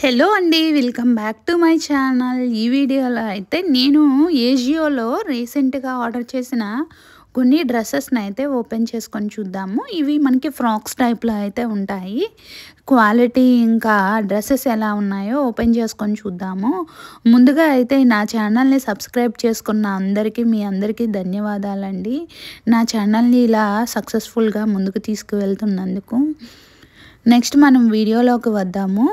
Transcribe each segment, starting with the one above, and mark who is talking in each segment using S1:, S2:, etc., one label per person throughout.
S1: Hello అండి, welcome back to my channel. ఈ వీడియోలో అయితే నేను ఏజియోలో రీసెంట్గా ఆర్డర్ చేసిన కొన్ని డ్రెస్సెస్ని అయితే ఓపెన్ చేసుకొని చూద్దాము. ఇవి మనకి ఫ్రాక్స్ టైప్లో అయితే ఉంటాయి. క్వాలిటీ ఇంకా డ్రెస్సెస్ ఎలా ఉన్నాయో ఓపెన్ చేసుకొని చూద్దాము. ముందుగా అయితే నా ఛానల్ని సబ్స్క్రైబ్ చేసుకున్న అందరికీ మీ అందరికీ ధన్యవాదాలండి. నా ఛానల్ని ఇలా సక్సెస్ఫుల్గా ముందుకు తీసుకువెళ్తున్నందుకు. నెక్స్ట్ మనం వీడియోలోకి వద్దాము.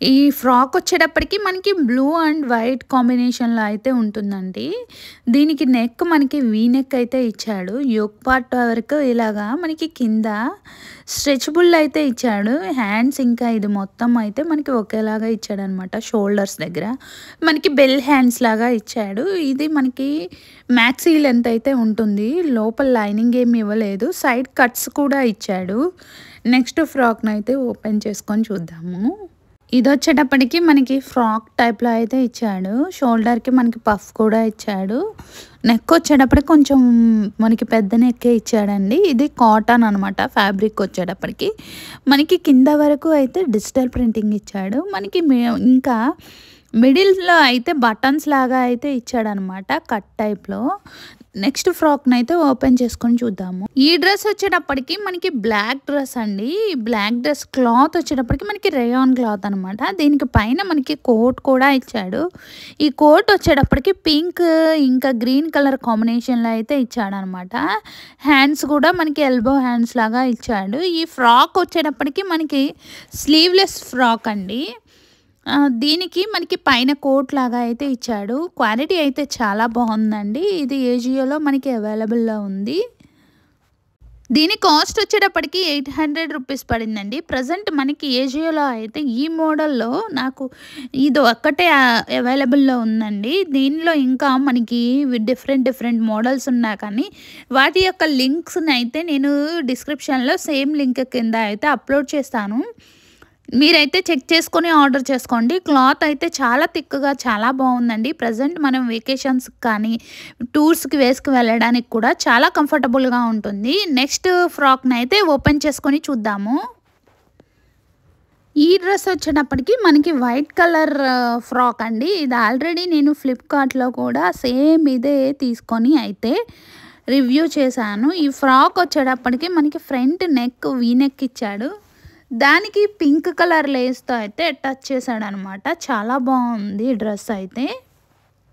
S1: ఈ ఫ్రాక్ వచ్చేటప్పటికి మనకి బ్లూ అండ్ వైట్ కాంబినేషన్లో అయితే ఉంటుందండి. దీనికి నెక్ మనకి వీ నెక్ అయితే ఇచ్చాడు. యోక్ పార్ట్ వరకు ఇలాగా మనకి కింద స్ట్రెచబుల్ అయితే ఇచ్చాడు. హ్యాండ్స్ ఇంకా ఇది మొత్తం అయితే మనకి ఒకేలాగా ఇచ్చాడు అనమాట. షోల్డర్స్ దగ్గర మనకి బెల్ హ్యాండ్స్ లాగా ఇచ్చాడు. ఇది మనకి మ్యాక్సీ లెంత్ అయితే ఉంటుంది. లోపల లైనింగ్ ఏమి ఇవ్వలేదు. సైడ్ కట్స్ కూడా ఇచ్చాడు. నెక్స్ట్ ఫ్రాక్ని అయితే ఓపెన్ చేసుకొని చూద్దాము. ఇది వచ్చేటప్పటికి మనకి ఫ్రాక్ టైప్లో అయితే ఇచ్చాడు. షోల్డర్కి మనకి పఫ్ కూడా ఇచ్చాడు. నెక్ వచ్చేటప్పటికి కొంచెం మనకి పెద్ద నెక్కే ఇచ్చాడండి. ఇది కాటన్ అనమాట. ఫ్యాబ్రిక్ వచ్చేటప్పటికి మనకి కింద వరకు అయితే డిజిటల్ ప్రింటింగ్ ఇచ్చాడు. మనకి ఇంకా మిడిల్లో అయితే బటన్స్ లాగా అయితే ఇచ్చాడనమాట, కట్ టైప్లో. నెక్స్ట్ ఫ్రాక్ని అయితే ఓపెన్ చేసుకొని చూద్దాము. ఈ డ్రెస్ వచ్చేటప్పటికి మనకి బ్లాక్ డ్రెస్ అండి. బ్లాక్ డ్రెస్ క్లాత్ వచ్చేటప్పటికి మనకి రేయాన్ క్లాత్ అనమాట. దీనికి పైన మనకి కోట్ కూడా ఇచ్చాడు. ఈ కోట్ వచ్చేటప్పటికి పింక్ ఇంకా గ్రీన్ కలర్ కాంబినేషన్లో అయితే ఇచ్చాడనమాట. హ్యాండ్స్ కూడా మనకి ఎల్బో హ్యాండ్స్ లాగా ఇచ్చాడు. ఈ ఫ్రాక్ వచ్చేటప్పటికి మనకి స్లీవ్లెస్ ఫ్రాక్ అండి. దీనికి మనకి పైన కోట్ లాగా అయితే ఇచ్చాడు. క్వాలిటీ అయితే చాలా బాగుందండి. ఇది ఏజియోలో మనకి అవైలబుల్లో ఉంది. దీని కాస్ట్ వచ్చేటప్పటికి 800 రూపీస్ పడిందండి. ప్రజెంట్ మనకి ఏజియోలో అయితే ఈ మోడల్లో నాకు ఇది ఒక్కటే అవైలబుల్లో ఉందండి. దీనిలో ఇంకా మనకి డిఫరెంట్ మోడల్స్ ఉన్నా కానీ వాటి యొక్క లింక్స్ని అయితే నేను డిస్క్రిప్షన్లో సేమ్ లింక్ కింద అయితే అప్లోడ్ చేస్తాను. మీరైతే చెక్ చేసుకొని ఆర్డర్ చేసుకోండి. క్లాత్ అయితే చాలా థిక్గా చాలా బాగుందండి. ప్రజెంట్ మనం వెకేషన్స్కి కానీ టూర్స్కి వేసుకు వెళ్ళడానికి కూడా చాలా కంఫర్టబుల్గా ఉంటుంది. నెక్స్ట్ ఫ్రాక్ని అయితే ఓపెన్ చేసుకొని చూద్దాము. ఈ డ్రెస్ వచ్చేటప్పటికి మనకి వైట్ కలర్ ఫ్రాక్ అండి. ఇది ఆల్రెడీ నేను ఫ్లిప్కార్ట్లో కూడా సేమ్ ఇదే తీసుకొని అయితే రివ్యూ చేశాను. ఈ ఫ్రాక్ వచ్చేటప్పటికి మనకి ఫ్రంట్ నెక్ వీ నెక్ ఇచ్చాడు. దానికి పింక్ కలర్ లేస్తో అయితే టచ్ చేశాడు అనమాట. చాలా బాగుంది డ్రెస్ అయితే.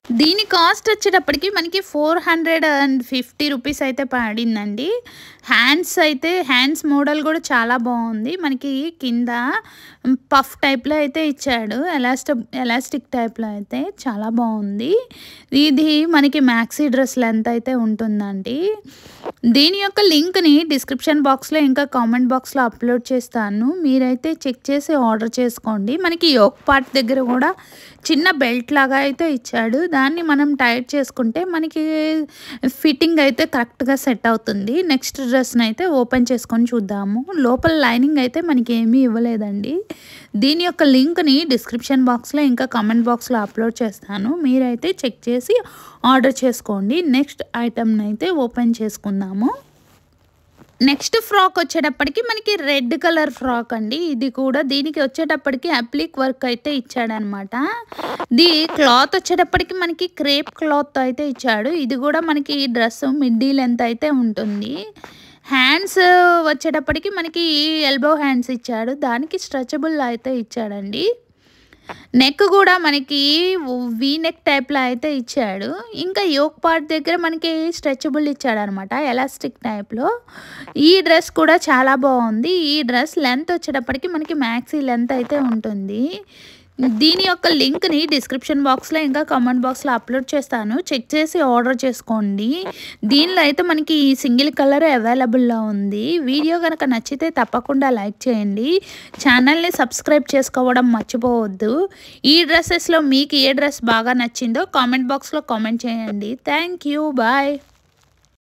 S1: దీని కాస్ట్ వచ్చేటప్పటికి మనకి 450 రూపీస్ అయితే పడిందండి. హ్యాండ్స్ మోడల్ కూడా చాలా బాగుంది. మనకి కింద పఫ్ టైప్లో అయితే ఇచ్చాడు. ఎలాస్టిక్ టైప్లో అయితే చాలా బాగుంది. ఇది మనకి మ్యాక్సీ డ్రెస్ లెంత్ అయితే ఉంటుందండి. దీని యొక్క లింక్ని డిస్క్రిప్షన్ బాక్స్లో ఇంకా కామెంట్ బాక్స్లో అప్లోడ్ చేస్తాను. మీరైతే చెక్ చేసి ఆర్డర్ చేసుకోండి. మనకి యోక్ పార్ట్ దగ్గర కూడా చిన్న బెల్ట్ లాగా అయితే ఇచ్చాడు. దాన్ని మనం టైట్ చేసుకుంటే మనకి ఫిట్టింగ్ అయితే కరెక్ట్గా సెట్ అవుతుంది. నెక్స్ట్ డ్రెస్ని అయితే ఓపెన్ చేసుకొని చూద్దాము. లోపల లైనింగ్ అయితే మనకి ఏమీ ఇవ్వలేదండి. దీని యొక్క లింక్ని డిస్క్రిప్షన్ బాక్స్లో ఇంకా కామెంట్ బాక్స్లో అప్లోడ్ చేస్తాను. మీరైతే చెక్ చేసి ఆర్డర్ చేసుకోండి. నెక్స్ట్ ఐటమ్ని అయితే ఓపెన్ చేసుకుందాము. నెక్స్ట్ ఫ్రాక్ వచ్చేటప్పటికి మనకి రెడ్ కలర్ ఫ్రాక్ అండి. ఇది కూడా దీనికి వచ్చేటప్పటికి అప్లిక్ వర్క్ అయితే ఇచ్చాడనమాట. క్లాత్ వచ్చేటప్పటికి మనకి క్రేప్ క్లాత్ అయితే ఇచ్చాడు. ఇది కూడా మనకి డ్రెస్ మిడ్డీ లెంత్ అయితే ఉంటుంది. హ్యాండ్స్ వచ్చేటప్పటికి మనకి ఎల్బో హ్యాండ్స్ ఇచ్చాడు. దానికి స్ట్రెచబుల్ అయితే ఇచ్చాడండి. నెక్ కూడా మనకి వీ నెక్ టైప్లో అయితే ఇచ్చాడు. ఇంకా యోక్ పార్ట్ దగ్గర మనకి స్ట్రెచబుల్ ఇచ్చాడు అనమాట, ఎలాస్టిక్ టైప్లో. ఈ డ్రెస్ కూడా చాలా బాగుంది. ఈ డ్రెస్ లెంత్ వచ్చేటప్పటికి మనకి మ్యాక్సీ లెంత్ అయితే ఉంటుంది. దీని యొక్క లింక్ని డిస్క్రిప్షన్ బాక్స్లో ఇంకా కామెంట్ బాక్స్లో అప్లోడ్ చేస్తాను. చెక్ చేసి ఆర్డర్ చేసుకోండి. దీనిలో అయితే మనకి సింగిల్ కలర్ అవైలబుల్లో ఉంది. వీడియో కనుక నచ్చితే తప్పకుండా లైక్ చేయండి. ఛానల్ని సబ్స్క్రైబ్ చేసుకోవడం మర్చిపోవద్దు. ఈ డ్రెస్సెస్లో మీకు ఏ డ్రెస్ బాగా నచ్చిందో కామెంట్ బాక్స్లో కామెంట్ చేయండి. Thank you. బాయ్.